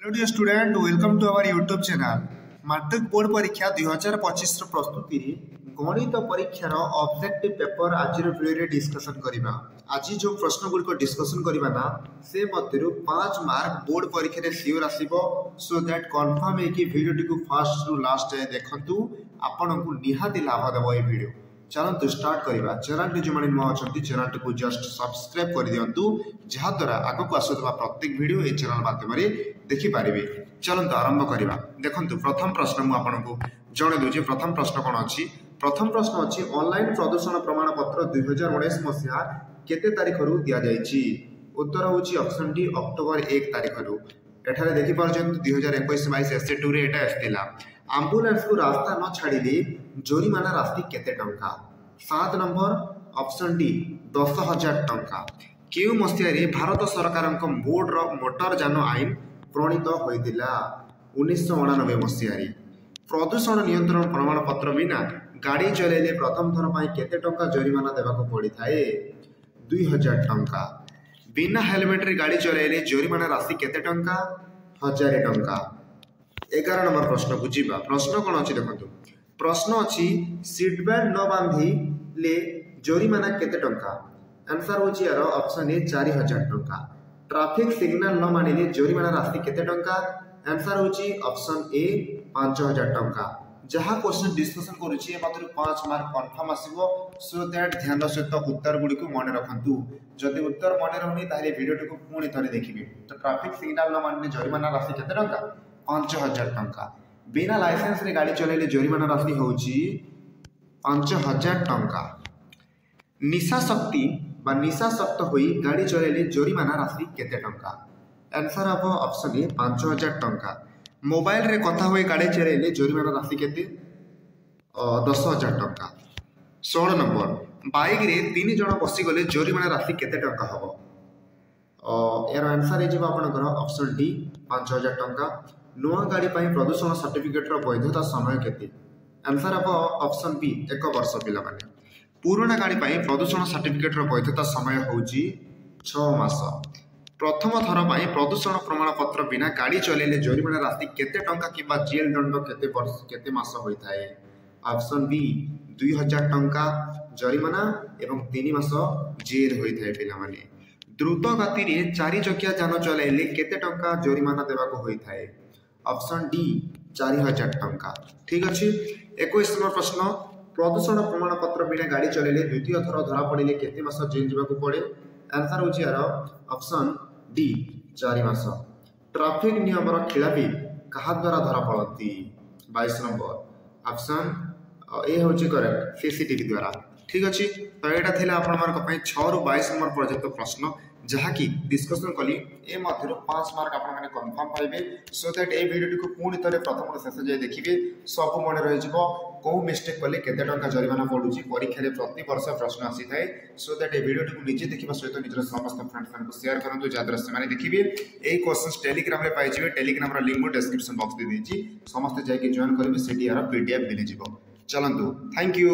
Hello dear student, welcome to our YouTube channel. Matric board परीक्षा 2025 प्रस्तुति गणित परीक्षार ऑब्जेक्टिव पेपर आज वीडियो डिस्कशन करबा। आज जो प्रश्न गुड़िक डिस्कशन करबा ना से मध्यरु 5 मार्क बोर्ड परीक्षा रे सियोर आसीबो। सो दैट कंफर्म है कि वीडियो टी को फर्स्ट रु लास्ट जाए देखंतु आपन को निहाती लाभ देबो ए वीडियो। चलतु स्टार्ट करवा। चैनल जो मैंने नुआ अच्छा चैनल को जस्ट सब्सक्राइब कर दिंतु जहाद्वारा आग को आसुवा प्रत्येक वीडियो ये चैनल माध्यम देखिपारे। चलतु आरंभ करवा। देखो प्रथम प्रश्न मुझे जन दूचे। प्रथम प्रश्न कौन अच्छी? प्रथम प्रश्न अच्छी ऑनलाइन प्रदूषण प्रमाण पत्र 2019 मसीहा केते तारीख रु दिया जायछि? उत्तर होची ऑप्शन डी अक्टोबर 1 तारीख रु। एठारे देखि परजंतु 2021-22 एसए2 रे एटा आस्तिला। एम्बुलेंस को रास्ता न छाड़िले जोरिमाना राशि केते टंका? 7 नंबर ऑप्शन डी 10,000 टंका। केउ मसीहा भारत सरकार मोटर यान आईन प्रणीत होइतिला? 1999 मसीहा। प्रदूषण नियंत्रण प्रमाण पत्र बिना गाड़ी चलेले प्रथम थर पाई केते टंका जोरिमाना देबाको पड़ी थाए? 2000 टंका। बिना हेलमेट रे गाड़ी चलेले जोरिमाना राशि केते टंका? 1000 टंका। 11 नंबर प्रश्न को जीवा। प्रश्न कौन अच्छी देखो। प्रश्न अच्छी सीट बेल्ट न बांधी ले जोरिमाना केते टंका? आंसर होची यार ऑप्शन ए 4000 टंका। ट्रैफिक सिग्नल न मानिले जोरिमाना राशि केते टंका? आंसर होची ऑप्शन ए 5000 टंका। जहाँ क्वेश्चन डिस्कशन करूची मात्र 5 मार्क कंफर्म आसीबो। सो दैट ध्यान सहित उत्तर गुडी को मन रखंतु। जदि उत्तर मन रहनी ताले वीडियो को पुणी थरे देखिबे। तो ट्रैफिक सिग्नल न मानिले जोरिमाना राशि केते टंका? 5000 टंका। बिना लाइसेंस रे गाड़ी चलेले जोरिमाना राशि होची 5000 टंका। निशाशक्त होई गाड़ी चलेले जोरिमाना राशि केते टंका? आंसर हम ऑप्शन ए 5000 टंका। मोबाइल रे कथा होई गाड़ी चलेले जोरिमाना राशि केते? 10,000 टंका। 16 नंबर बाइक रे 3 जण बसी गले जोरिमाना राशि केते टंका हबो? यार आंसर हे जेबा आपनकर ऑप्शन डी 5000 टंका। नुआ गाड़ी पाई प्रदूषण सर्टिफिकेट रो वैधता समय केते? आंसर हम ऑप्शन बी 1 वर्ष पिला माने। पुराना गाड़ी पाई प्रदूषण सर्टिफिकेट रो वैधता समय होची 6 मास। प्रथम थर पाई प्रदूषण प्रमाण पत्र बिना गाड़ी चलेले जोरिमाना राशि केते टंका किबा जेल दंड केते वर्ष केते मास होई थाए? ऑप्शन बी 2000 टंका जोरिमाना एवं 3 मास जेल होई थाए पिला माने। द्रुत गति रे 4 चकिया यान चलेले केते टंका जोरिमाना देबा को होई थाए? ऑप्शन डी 4000 टंका। ठीक अच्छे। 21 नंबर प्रश्न प्रदूषण प्रमाण पत्र बिना गाड़ी चलेले द्वितीय थर धरा पड़िले केते मास जेल जीवा को पड़े? आंसर होची यार ऑप्शन डी 4 मास। ट्रैफिक नियम रो खिलाफी कहा द्वारा धरा पड़ती? 22 नंबर ऑप्शन ए होची करेक्ट सीसीटीवी द्वारा। ठीक अच्छे। तो यहाँ थिला आपण मानक पई 6 रु 22 नंबर पर्यंत प्रश्न जहाँकि डिस्कसन कली ए मध्य 5 मार्क आपण माने कंफर्म पाइबे। सो दैट ए वीडियो को पुणी थरे प्रथम शेष जाए देखिए सब मन रही को मिस्टेक कले केते टंका जोरिमाना पड़ुची परीक्षा रे प्रति वर्ष प्रश्न आसी थाए। सो दैट ए वीडियो को निजे देखिबा सहित निजर समस्त फ्रेंड्स को शेयर करंतु जाद्रा से माने देखिबे। ए क्वेश्चंस टेलीग्राम रे पाइ जिवे। टेलीग्राम रा लिंक डिस्क्रिप्शन बॉक्स दे दीची। समस्त जाय के जॉइन करबे सेठी यार पीडीएफ मिल जिवो। चलंतु थैंक यू।